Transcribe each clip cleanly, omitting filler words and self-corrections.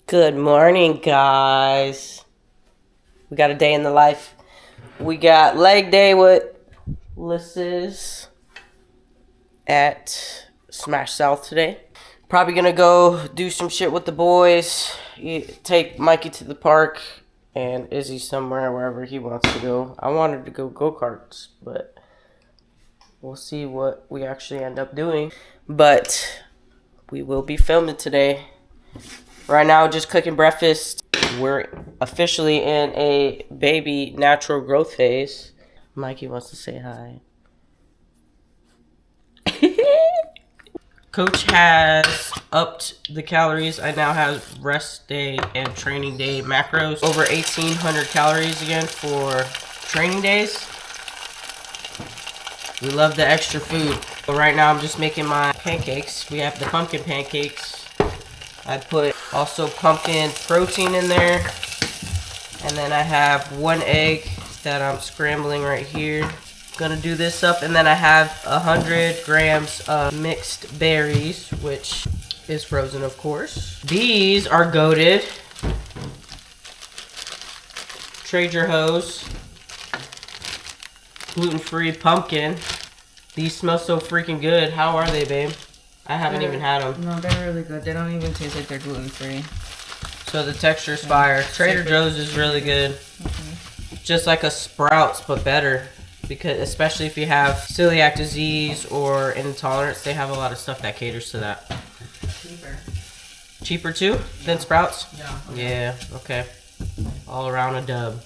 Good morning, guys. We got a day in the life. We got leg day with Lisses at Smash South today. Probably gonna go do some shit with the boys. Take Mikey to the park and Izzy somewhere, wherever he wants to go. I wanted to go karts, but we'll see what we actually end up doing. But we will be filming today. Right now, just cooking breakfast. We're officially in a baby natural growth phase. Mikey wants to say hi. Coach has upped the calories. I now have rest day and training day macros. Over 1,800 calories again for training days. We love the extra food. But right now, I'm just making my pancakes. We have the pumpkin pancakes. I put also pumpkin protein in there. And then I have 1 egg that I'm scrambling right here. Gonna do this up. And then I have 100 grams of mixed berries, which is frozen, of course. These are goated. Trader Joe's gluten-free pumpkin. These smell so freaking good. How are they, babe? I haven't even had them. No, they're really good. They don't even taste like they're gluten-free. So the texture's fire. Trader Joe's is really good. Mm-hmm. Just like a Sprouts, but better. Because especially if you have celiac disease or intolerance, they have a lot of stuff that caters to that. Cheaper. Cheaper too than Sprouts? Yeah. Yeah, okay. All around a dub.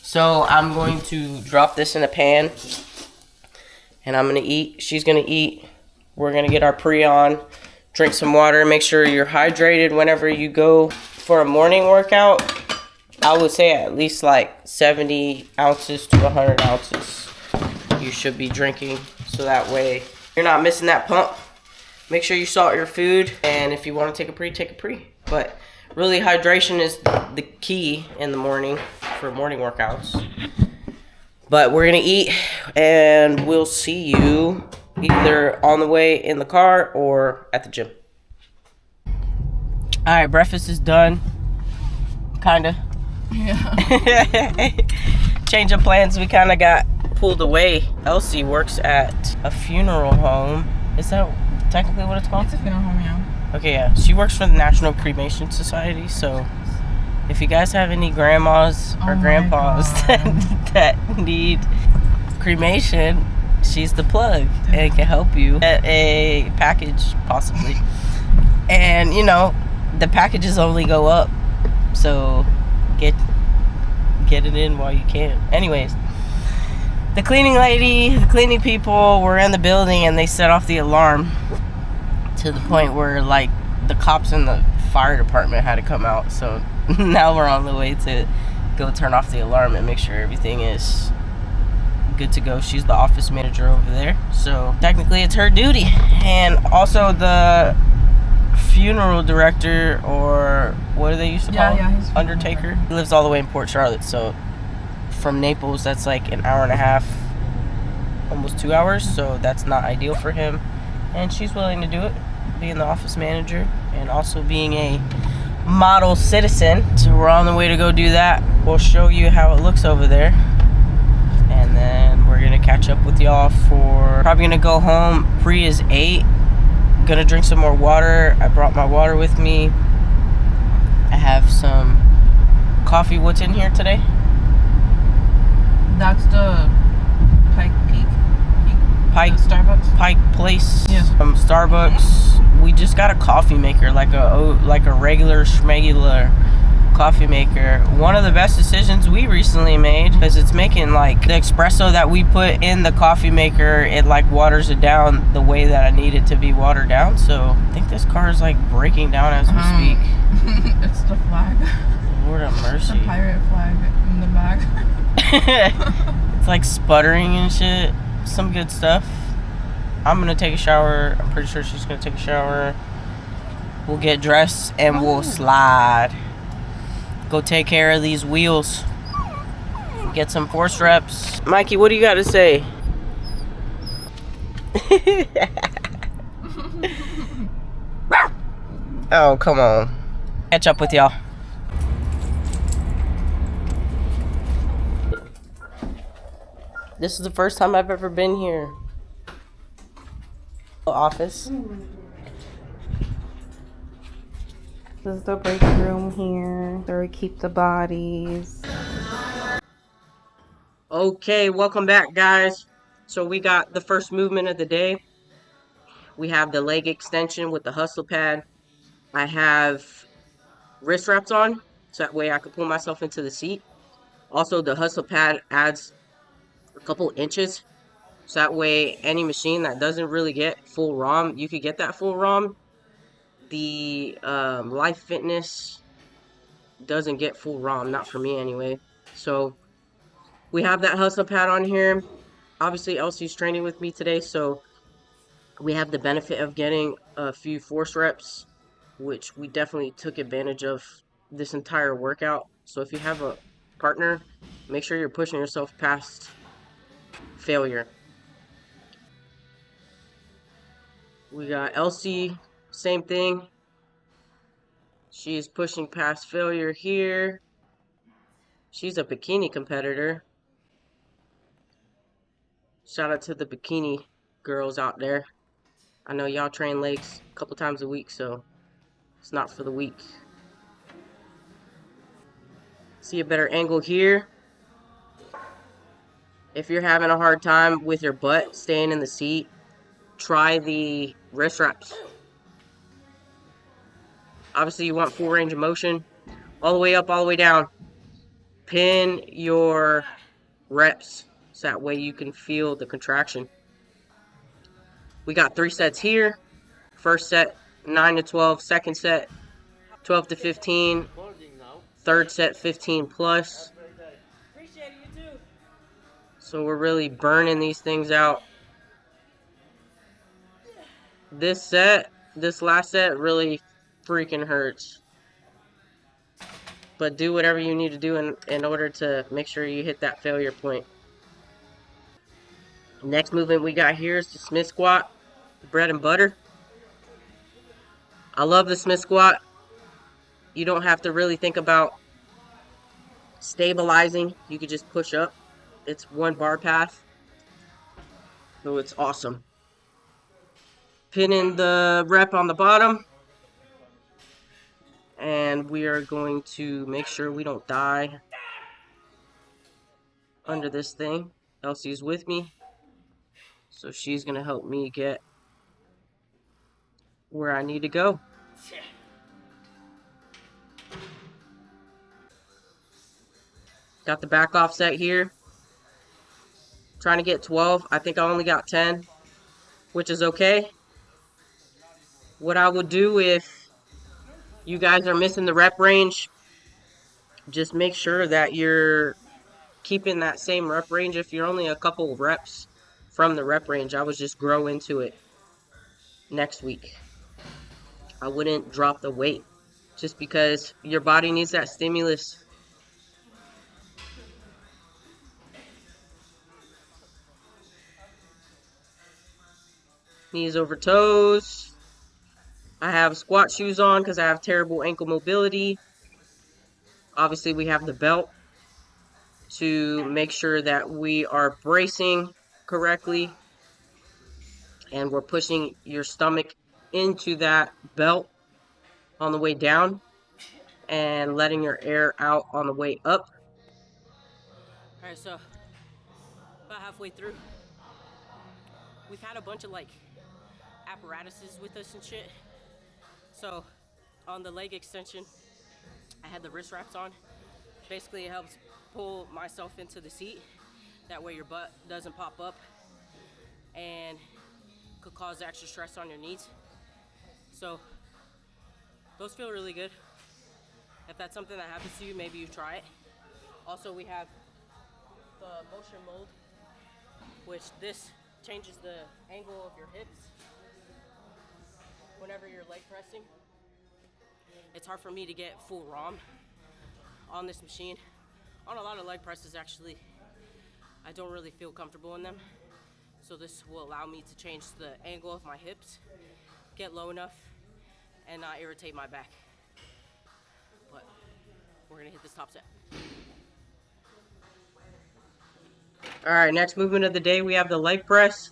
So I'm going to drop this in a pan. And I'm going to eat. She's going to eat. We're going to get our pre on, drink some water, make sure you're hydrated whenever you go for a morning workout. I would say at least like 70 ounces to 100 ounces you should be drinking. So that way you're not missing that pump. Make sure you salt your food. And if you want to take a pre, take a pre. But really hydration is the key in the morning for morning workouts. But we're going to eat and we'll see you either on the way in the car or at the gym. Alright, breakfast is done. Kinda. Yeah. Change of plans, we kinda got pulled away. Elsie works at a funeral home. Is that technically what it's called? It's a funeral home, yeah. Okay, yeah. She works for the National Cremation Society, so if you guys have any grandmas or grandpas that need cremation, she's the plug and can help you at a package, possibly. And, you know, the packages only go up. So, get it in while you can. Anyways, the cleaning lady, the cleaning people were in the building and they set off the alarm to the point where, like, the cops and the fire department had to come out. So, now we're on the way to go turn off the alarm and make sure everything is good to go. She's the office manager over there, so technically it's her duty. And also the funeral director, or what do they used to call him? Undertaker. He lives all the way in Port Charlotte, so from Naples that's like an hour and a half, almost 2 hours, so that's not ideal for him. And she's willing to do it, being the office manager and also being a model citizen. So we're on the way to go do that. We'll show you how it looks over there. And then we're gonna catch up with y'all for probably gonna go home. Pre is 8. Gonna drink some more water. I brought my water with me. I have some coffee. What's in here today? That's the Pike Peak. Pike Starbucks. Pike Place. Yeah. From Starbucks. We just got a coffee maker, like a regular schmegular coffee maker. One of the best decisions we recently made, because it's making like the espresso that we put in the coffee maker, it like waters it down the way that I need it to be watered down. So I think this car is like breaking down as we speak. It's the flag. Lord have mercy. The pirate flag in the back. It's like sputtering and shit. Some good stuff. I'm gonna take a shower. I'm pretty sure she's gonna take a shower. We'll get dressed and we'll slide. Go take care of these wheels. Get some force reps. Mikey, what do you got to say? Oh, come on. Catch up with y'all. This is the first time I've ever been here. Office. This is the break room here where we keep the bodies. Okay, welcome back, guys. So we got the first movement of the day. We have the leg extension with the hustle pad. I have wrist wraps on, so that way I can pull myself into the seat. Also, the hustle pad adds a couple inches, so that way any machine that doesn't really get full ROM, you could get that full ROM. The Life Fitness doesn't get full ROM, not for me anyway. So we have that hustle pad on here. Obviously, Elsie's training with me today, so we have the benefit of getting a few force reps, which we definitely took advantage of this entire workout. So if you have a partner, make sure you're pushing yourself past failure. We got Elsie, same thing. She's pushing past failure here. She's a bikini competitor. Shout out to the bikini girls out there. I know y'all train legs a couple times a week, so it's not for the weak. See a better angle here. If you're having a hard time with your butt staying in the seat, try the wrist wraps. Obviously, you want full range of motion. All the way up, all the way down. Pin your reps so that way you can feel the contraction. We got 3 sets here. First set, 9 to 12. Second set, 12 to 15. Third set, 15 plus. So we're really burning these things out. This last set really freaking hurts. But do whatever you need to do in order to make sure you hit that failure point. Next movement we got here is the Smith squat, bread and butter. I love the Smith squat. You don't have to really think about stabilizing. You could just push up. It's one bar path. So it's awesome. Pinning the rep on the bottom. And we are going to make sure we don't die under this thing. Elsie's with me. So she's going to help me get where I need to go. Got the back offset here. Trying to get 12. I think I only got 10, which is okay. What I would do if you guys are missing the rep range, just make sure that you're keeping that same rep range. If you're only a couple reps from the rep range, I would just grow into it next week. I wouldn't drop the weight just because your body needs that stimulus. Knees over toes. I have squat shoes on because I have terrible ankle mobility. Obviously, we have the belt to make sure that we are bracing correctly and we're pushing your stomach into that belt on the way down and letting your air out on the way up. All right, so about halfway through, we've had a bunch of like apparatuses with us and shit. So on the leg extension, I had the wrist wraps on. Basically, it helps pull myself into the seat. That way your butt doesn't pop up and could cause extra stress on your knees. So those feel really good. If that's something that happens to you, maybe you try it. Also, we have the motion mold, which this changes the angle of your hips whenever you're leg pressing. It's hard for me to get full ROM on this machine. On a lot of leg presses, actually, I don't really feel comfortable in them. So this will allow me to change the angle of my hips, get low enough, and not irritate my back. gonna hit this top set. Alright, next movement of the day, we have the leg press.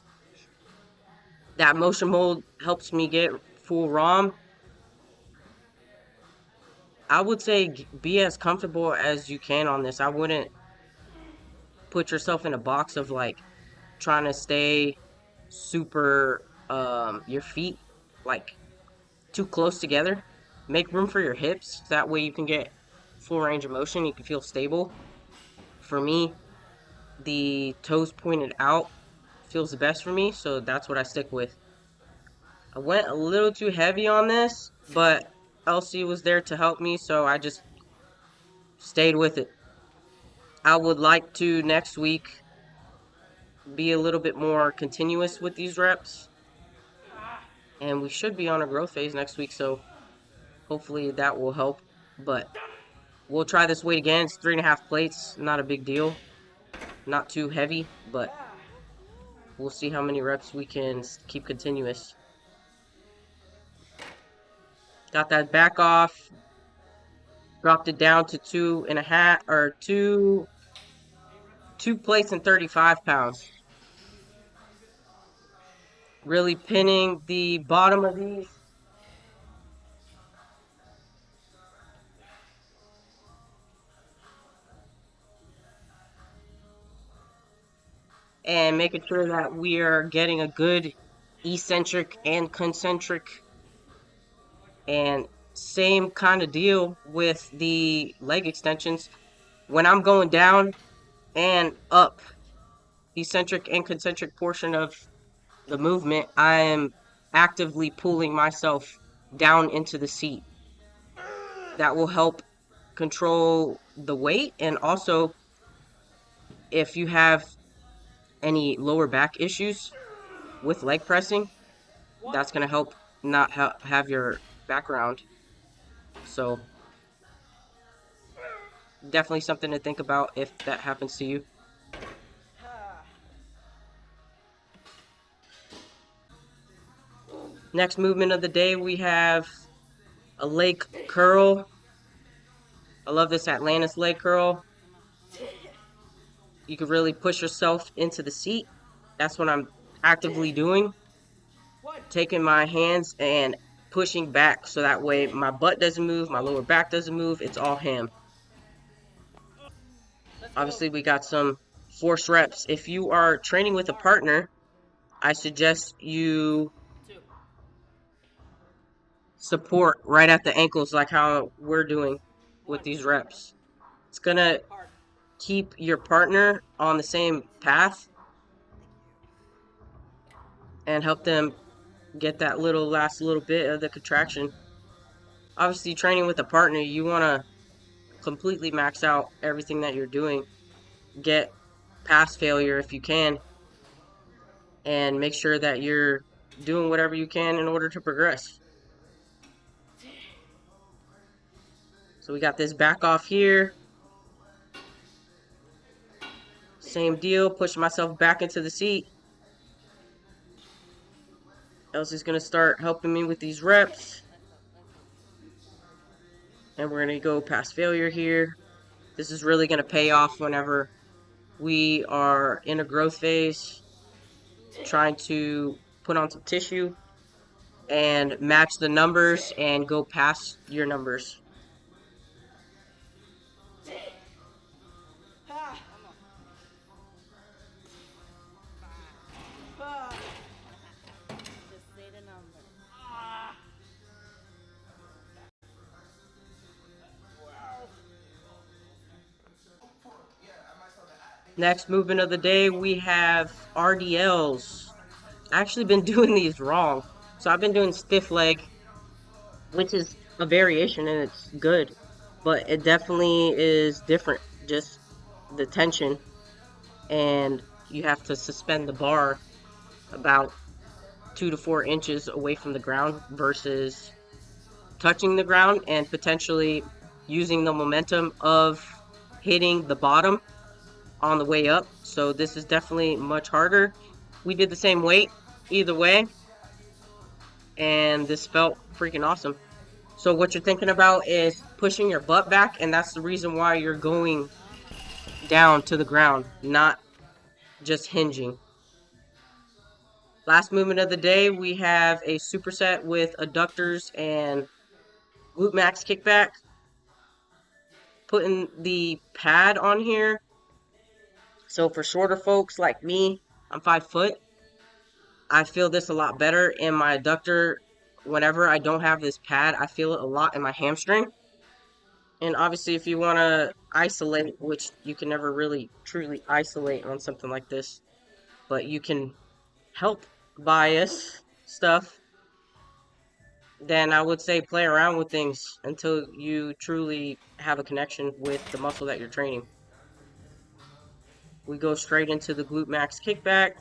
That motion hold helps me get full ROM. I would say be as comfortable as you can on this. I wouldn't put yourself in a box of like trying to stay super your feet like too close together. Make room for your hips. That way you can get full range of motion. You can feel stable. For me, the toes pointed out feels the best for me, so that's what I stick with. I went a little too heavy on this, but Elsie was there to help me, so I just stayed with it. I would like to next week be a little bit more continuous with these reps, and we should be on a growth phase next week, so hopefully that will help. But we'll try this weight again. It's 3.5 plates, not a big deal, not too heavy, but we'll see how many reps we can keep continuous. Got that back off, dropped it down to 2.5 or two plates and 35 pounds. Really pinning the bottom of these. And making sure that we are getting a good eccentric and concentric. And same kind of deal with the leg extensions. When I'm going down and up, eccentric and concentric portion of the movement, I am actively pulling myself down into the seat. That will help control the weight, and also if you have any lower back issues with leg pressing, that's going to help not have your background. So definitely something to think about if that happens to you. Next movement of the day, we have a leg curl. I love this Atlantis leg curl. You can really push yourself into the seat. That's what I'm actively doing. Taking my hands and pushing back so that way my butt doesn't move, my lower back doesn't move, it's all ham. Obviously, we got some force reps. If you are training with a partner, I suggest you support right at the ankles like how we're doing with these reps. It's gonna keep your partner on the same path and help them get that last little bit of the contraction. Obviously, training with a partner, you want to completely max out everything that you're doing. Get past failure if you can, and make sure that you're doing whatever you can in order to progress. So we got this back off here. Same deal, pushing myself back into the seat. Elsie's going to start helping me with these reps. And we're going to go past failure here. This is really going to pay off whenever we are in a growth phase, trying to put on some tissue and match the numbers and go past your numbers. Next movement of the day, we have RDLs. I've actually been doing these wrong. So I've been doing stiff leg, which is a variation and it's good. But it definitely is different. Just the tension. And you have to suspend the bar about 2 to 4 inches away from the ground versus touching the ground and potentially using the momentum of hitting the bottom on the way up. So this is definitely much harder. We did the same weight either way, and this felt freaking awesome. So what you're thinking about is pushing your butt back, and that's the reason why you're going down to the ground, not just hinging. Last movement of the day, we have a superset with adductors and glute max kickback. Putting the pad on here. So for shorter folks like me, I'm 5 foot. I feel this a lot better in my adductor. Whenever I don't have this pad, I feel it a lot in my hamstring. And obviously, if you want to isolate, which you can never really truly isolate on something like this, but you can help bias stuff, then I would say play around with things until you truly have a connection with the muscle that you're training. We go straight into the glute max kickback.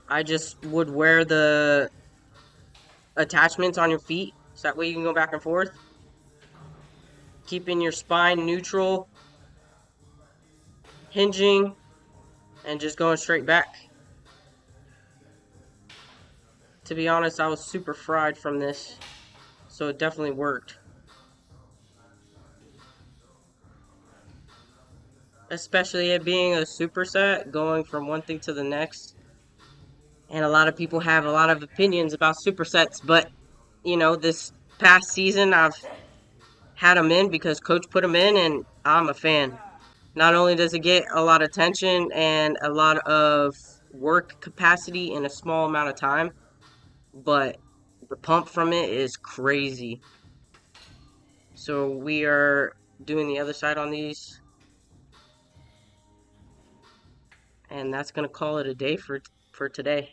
I just would wear the attachments on your feet, so that way you can go back and forth. Keeping your spine neutral, hinging, and just going straight back. To be honest, I was super fried from this, so it definitely worked. Especially it being a superset, going from one thing to the next. And a lot of people have a lot of opinions about supersets, but, you know, this past season I've had them in because coach put them in, and I'm a fan. Not only does it get a lot of tension and a lot of work capacity in a small amount of time, but the pump from it is crazy. So we are doing the other side on these, and that's gonna call it a day for today.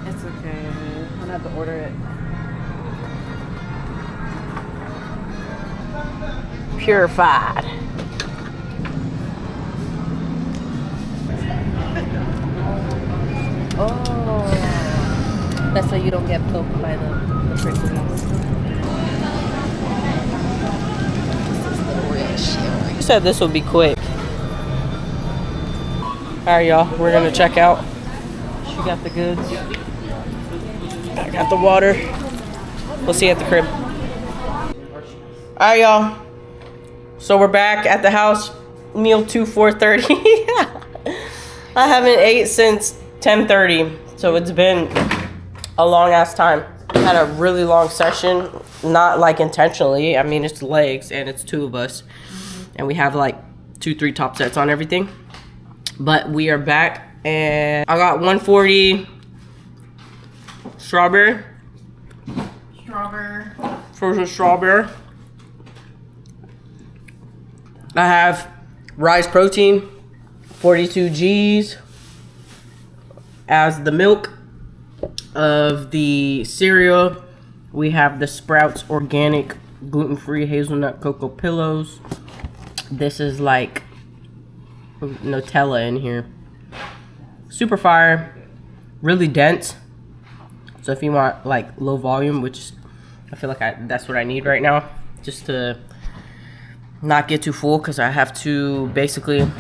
It's okay. I'm gonna have to order it. Purified. Oh, that's so you don't get poked by the pricklies. This is the real shit. You said this would be quick. Alright, y'all, we're gonna check out. She got the goods. I got the water. We'll see you at the crib. Alright, y'all. So we're back at the house. Meal 2, 4:30. I haven't ate since 10:30, so it's been a long ass time. Had a really long session, not like intentionally. I mean, it's legs and it's 2 of us, and we have like 2-3 top sets on everything. But we are back, and I got 140 strawberry. Frozen strawberry. I have rice protein, 42 G's as the milk of the cereal. We have the Sprouts organic gluten-free hazelnut cocoa pillows. This is like Nutella in here. Super fire, really dense. So if you want like low volume, which I feel like that's what I need right now, just to not get too full, because I have to basically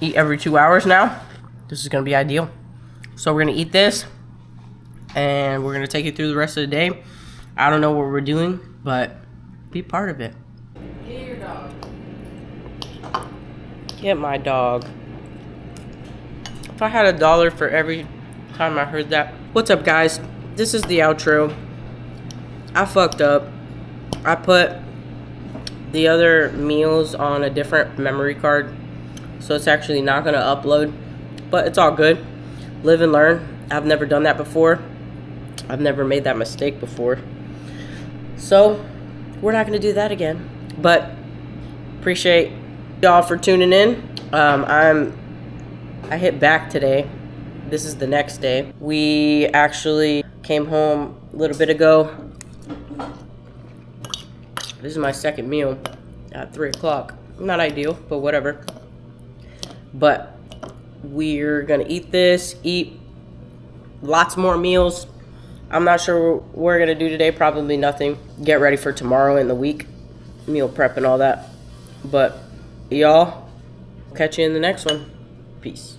eat every 2 hours now. This is gonna be ideal. So we're gonna eat this, and we're gonna take it through the rest of the day. I don't know what we're doing, but be part of it. Get my dog. If I had $1 for every time I heard that. What's up, guys? This is the outro. I fucked up. I put the other meals on a different memory card, so it's actually not gonna upload, but it's all good. Live and learn. I've never done that before. I've never made that mistake before, so we're not gonna do that again. But appreciate y'all for tuning in. I hit back today. This is the next day. We actually came home a little bit ago. This is my second meal at 3 o'clock. Not ideal, but whatever. But we're gonna eat this, eat lots more meals. I'm not sure what we're gonna do today, probably nothing. Get ready for tomorrow in the week, meal prep and all that. But y'all, catch you in the next one. Peace.